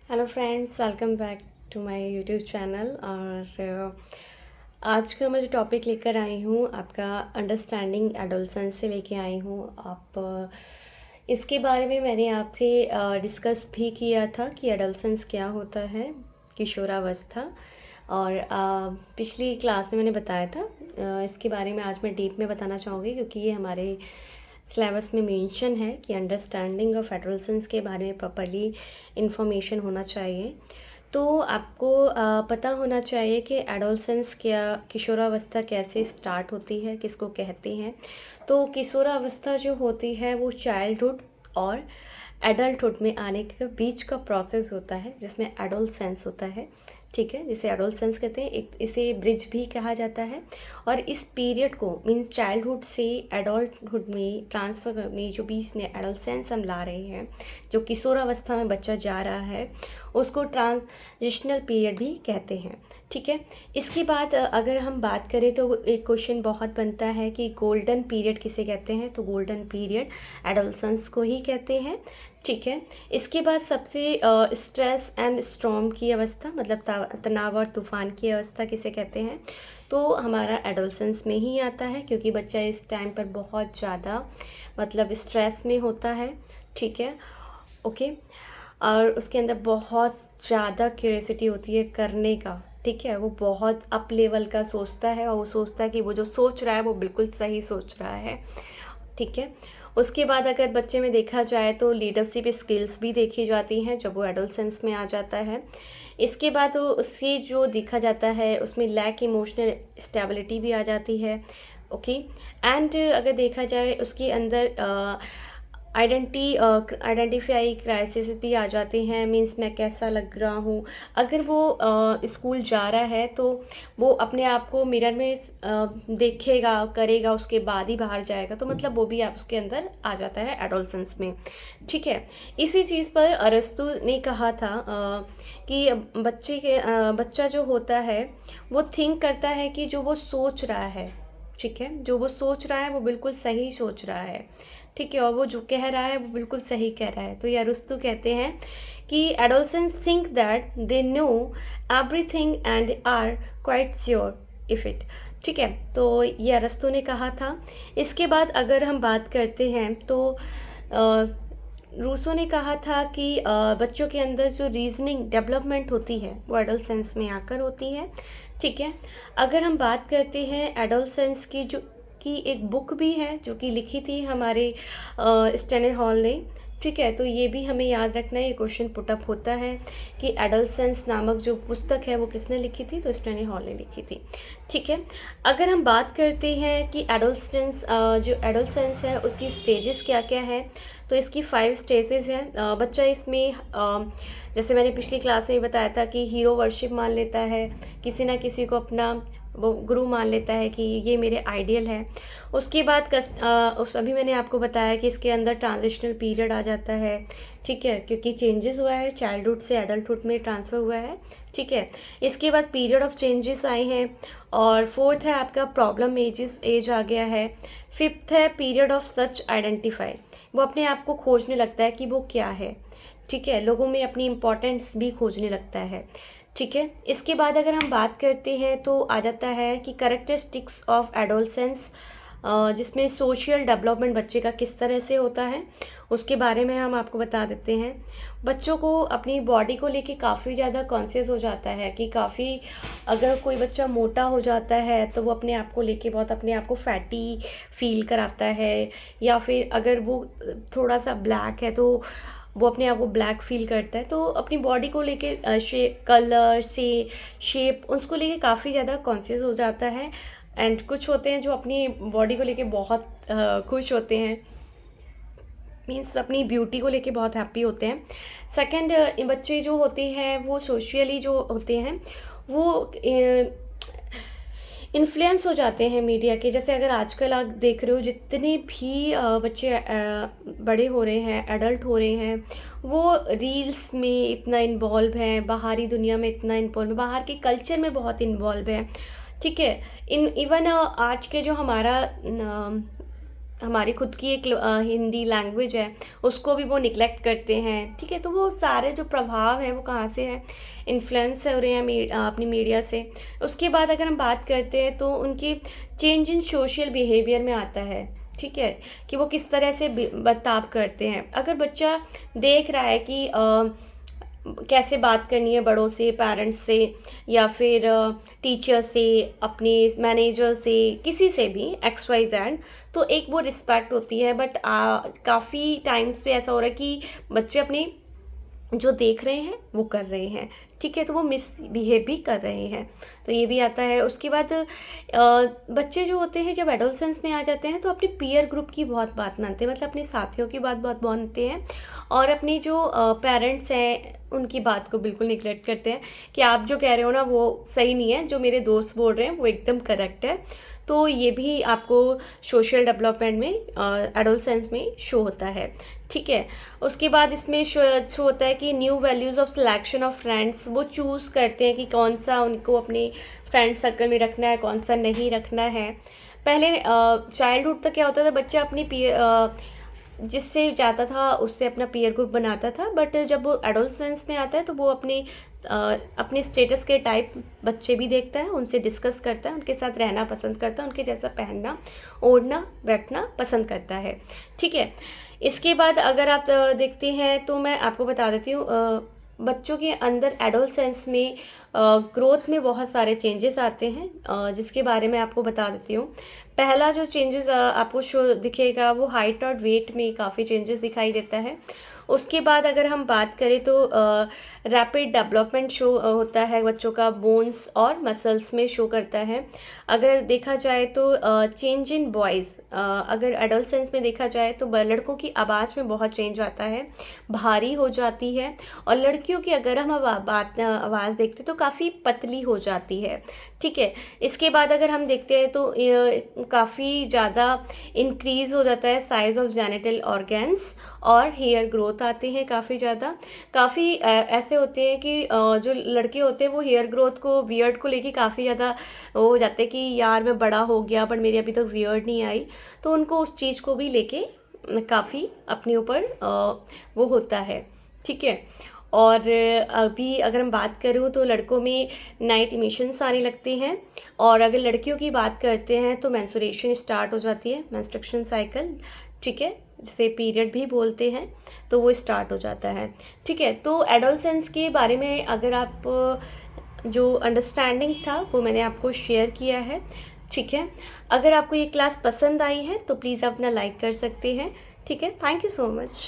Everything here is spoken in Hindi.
Hello friends, welcome back to my YouTube channel. और आज का मैं जो टॉपिक लेकर आई हूँ आपका अंडरस्टैंडिंग एडोलसेंस से लेके आई हूँ। इसके बारे में मैंने आपसे डिस्कस भी किया था कि एडोलसेंस क्या होता है, किशोरावस्था। और पिछली क्लास में मैंने बताया था। इसके बारे में आज मैं डीप में बताना चाहूँगी क्योंकि ये हमारे सिलेबस में मेंशन है कि अंडरस्टैंडिंग ऑफ एडोलसेंस के बारे में प्रॉपरली इंफॉर्मेशन होना चाहिए। तो आपको पता होना चाहिए कि एडोलसेंस क्या, किशोरावस्था कैसे स्टार्ट होती है, किसको कहते हैं। तो किशोरावस्था जो होती है वो चाइल्डहुड और एडल्टहुड में आने के बीच का प्रोसेस होता है जिसमें एडोलसेंस होता है। ठीक है, जिसे एडोलसेंस कहते हैं। एक इसे ब्रिज भी कहा जाता है। और इस पीरियड को मीन्स चाइल्डहुड से एडल्टहुड में ट्रांसफ़र में जो बीच में एडोलसेंस हम ला रहे हैं, जो किशोरावस्था में बच्चा जा रहा है, उसको ट्रांजिशनल पीरियड भी कहते हैं। ठीक है, इसके बाद अगर हम बात करें तो एक क्वेश्चन बहुत बनता है कि गोल्डन पीरियड किसे कहते हैं। तो गोल्डन पीरियड एडोलसेंस को ही कहते हैं। ठीक है, इसके बाद सबसे स्ट्रेस एंड स्टॉर्म की अवस्था, मतलब तनाव और तूफान की अवस्था किसे कहते हैं। तो हमारा एडोलसेंस में ही आता है क्योंकि बच्चा इस टाइम पर बहुत ज़्यादा मतलब स्ट्रेस में होता है। ठीक है, ओके। और उसके अंदर बहुत ज़्यादा क्यूरियोसिटी होती है करने का। ठीक है, वो बहुत अप लेवल का सोचता है और वो सोचता है कि वो जो सोच रहा है वो बिल्कुल सही सोच रहा है। ठीक है, उसके बाद अगर बच्चे में देखा जाए तो लीडरशिप स्किल्स भी देखी जाती हैं जब वो एडोलसेंस में आ जाता है। इसके बाद वो उससे जो देखा जाता है उसमें लैक इमोशनल स्टेबिलिटी भी आ जाती है। ओके, एंड अगर देखा जाए उसके अंदर आइडेंटिफाई क्राइसिस भी आ जाते हैं। मीन्स मैं कैसा लग रहा हूँ। अगर वो स्कूल जा रहा है तो वो अपने आप को मिरर में देखेगा करेगा, उसके बाद ही बाहर जाएगा, तो मतलब वो भी आप उसके अंदर आ जाता है एडोलसेंस में। ठीक है, इसी चीज़ पर अरस्तु ने कहा था कि बच्चा जो होता है वो थिंक करता है कि जो वो सोच रहा है, ठीक है, जो वो सोच रहा है वो बिल्कुल सही सोच रहा है। ठीक है, और वो जो कह रहा है वो बिल्कुल सही कह रहा है। तो ये अरस्तु कहते हैं कि adolescence think that they know everything and are quite sure if it. ठीक है, तो ये अरस्तु ने कहा था। इसके बाद अगर हम बात करते हैं तो रूसो ने कहा था कि बच्चों के अंदर जो रीजनिंग डेवलपमेंट होती है वो एडोलसेंस में आकर होती है। ठीक है, अगर हम बात करते हैं एडोलसेंस की एक बुक भी है जो कि लिखी थी हमारे स्टेनर हॉल ने। ठीक है, तो ये भी हमें याद रखना है, ये क्वेश्चन पुटअप होता है कि एडोलसेंस नामक जो पुस्तक है वो किसने लिखी थी। तो स्टेनर हॉल ने लिखी थी। ठीक है, अगर हम बात करते हैं कि जो एडोलसेंस है उसकी स्टेजेस क्या क्या है, तो इसकी 5 स्टेजेस हैं। बच्चा इसमें जैसे मैंने पिछली क्लास में बताया था कि हीरो वर्शिप मान लेता है, किसी ना किसी को अपना वो गुरु मान लेता है कि ये मेरे आइडियल है। उसके बाद अभी मैंने आपको बताया कि इसके अंदर ट्रांजिशनल पीरियड आ जाता है। ठीक है, क्योंकि चेंजेस हुआ है, चाइल्डहुड से एडल्टहुड में ट्रांसफ़र हुआ है। ठीक है, इसके बाद पीरियड ऑफ चेंजेस आए हैं। और फोर्थ है आपका प्रॉब्लम एज आ गया है। फिफ्थ है पीरियड ऑफ सच आइडेंटिफाई, वो अपने आप को खोजने लगता है कि वो क्या है। ठीक है, लोगों में अपनी इम्पोर्टेंस भी खोजने लगता है। ठीक है, इसके बाद अगर हम बात करते हैं तो आ जाता है कि कैरेक्टरिस्टिक्स ऑफ एडोलसेंस, जिसमें सोशल डेवलपमेंट बच्चे का किस तरह से होता है उसके बारे में हम आपको बता देते हैं। बच्चों को अपनी बॉडी को लेके काफ़ी ज़्यादा कॉन्शियस हो जाता है कि काफ़ी, अगर कोई बच्चा मोटा हो जाता है तो वो अपने आप को लेके बहुत अपने आप को फैटी फील कराता है, या फिर अगर वो थोड़ा सा ब्लैक है तो वो अपने आप को ब्लैक फील करता है। तो अपनी बॉडी को लेके शेप, कलर से शेप, उसको लेके काफ़ी ज़्यादा कॉन्शियस हो जाता है। एंड कुछ होते हैं जो अपनी बॉडी को लेके बहुत खुश होते हैं, मीन्स अपनी ब्यूटी को लेके बहुत हैप्पी होते हैं। सेकंड, बच्चे जो होते हैं वो सोशली जो होते हैं वो इन्फ्लुएंस हो जाते हैं मीडिया के। जैसे अगर आजकल आप देख रहे हो जितने भी बच्चे बड़े हो रहे हैं, एडल्ट हो रहे हैं, वो रील्स में इतना इन्वॉल्व हैं, बाहरी दुनिया में इतना इन्वॉल्व है, बाहर के कल्चर में बहुत इन्वॉल्व है। ठीक है, इवन आज के जो हमारा हमारी खुद की एक हिंदी लैंग्वेज है उसको भी वो निगलेक्ट करते हैं, ठीक है। तो वो सारे जो प्रभाव हैं वो कहाँ से हैं, इन्फ्लुएंस हो रहे हैं अपनी मीडिया से। उसके बाद अगर हम बात करते हैं तो उनकी चेंज इन सोशल बिहेवियर में आता है, ठीक है, कि वो किस तरह से बर्ताव करते हैं। अगर बच्चा देख रहा है कि कैसे बात करनी है बड़ों से, पेरेंट्स से, या फिर टीचर से, अपने मैनेजर से, किसी से भी, एक्स वाई जेड, तो एक वो रिस्पेक्ट होती है। बट काफ़ी टाइम्स पे ऐसा हो रहा है कि बच्चे अपने जो देख रहे हैं वो कर रहे हैं, ठीक है, तो वो मिसबिहेव भी कर रहे हैं, तो ये भी आता है। उसके बाद बच्चे जो होते हैं जब एडोलसेंस में आ जाते हैं तो अपने पीयर ग्रुप की बहुत बात मानते हैं, मतलब अपने साथियों की बात बहुत मानते हैं, और अपनी जो पेरेंट्स हैं उनकी बात को बिल्कुल निगलेक्ट करते हैं कि आप जो कह रहे हो ना वो सही नहीं है, जो मेरे दोस्त बोल रहे हैं वो एकदम करेक्ट है। तो ये भी आपको सोशल डेवलपमेंट में एडोलसेंस में शो होता है, ठीक है। उसके बाद इसमें शो होता है कि new values of selection of friends, वो चूज़ करते हैं कि कौन सा उनको अपने फ्रेंड सर्कल में रखना है, कौन सा नहीं रखना है। पहले चाइल्डहुड तक क्या होता था, बच्चा अपनी जिससे जाता था उससे अपना पीयर ग्रुप बनाता था, बट जब वो एडोलसेंस में आता है तो वो अपने स्टेटस के टाइप बच्चे भी देखता है, उनसे डिस्कस करता है, उनके साथ रहना पसंद करता है, उनके जैसा पहनना ओढ़ना बैठना पसंद करता है, ठीक है। इसके बाद अगर आप देखते हैं तो मैं आपको बता देती हूँ, बच्चों के अंदर एडोलसेंस में ग्रोथ में बहुत सारे चेंजेस आते हैं, जिसके बारे में आपको बता देती हूँ। पहला जो चेंजेस आपको शो दिखेगा वो हाइट और वेट में काफ़ी चेंजेस दिखाई देता है। उसके बाद अगर हम बात करें तो रैपिड डेवलपमेंट शो होता है बच्चों का, बोन्स और मसल्स में शो करता है। अगर देखा जाए तो चेंज इन वॉइस, अगर एडोलसेंस में देखा जाए तो लड़कों की आवाज़ में बहुत चेंज आता है, भारी हो जाती है, और लड़कियों की अगर हम आवाज़ देखते तो काफ़ी पतली हो जाती है, ठीक है। इसके बाद अगर हम देखते हैं तो काफ़ी ज़्यादा इंक्रीज़ हो जाता है साइज़ ऑफ जेनिटल ऑर्गन्स, और हेयर ग्रोथ आते हैं काफ़ी ज़्यादा। काफ़ी ऐसे होते हैं कि जो लड़के होते हैं वो हेयर ग्रोथ को, बियर्ड को लेके काफ़ी ज़्यादा वो हो जाते हैं कि यार मैं बड़ा हो गया बट मेरी अभी तक बियर्ड नहीं आई, तो उनको उस चीज़ को भी लेके काफ़ी अपने ऊपर वो होता है, ठीक है। और अभी अगर हम बात करूँ तो लड़कों में नाइट इमिशंस आने लगते हैं, और अगर लड़कियों की बात करते हैं तो मेंस्ट्रुएशन स्टार्ट हो जाती है, मेंस्ट्रुएशन साइकिल, ठीक है, जिसे पीरियड भी बोलते हैं, तो वो स्टार्ट हो जाता है, ठीक है। तो एडोलसेंस के बारे में अगर आप जो अंडरस्टैंडिंग था वो मैंने आपको शेयर किया है, ठीक है। अगर आपको ये क्लास पसंद आई है तो प्लीज़ आप अपना लाइक कर सकते हैं, ठीक है। Thank you so much.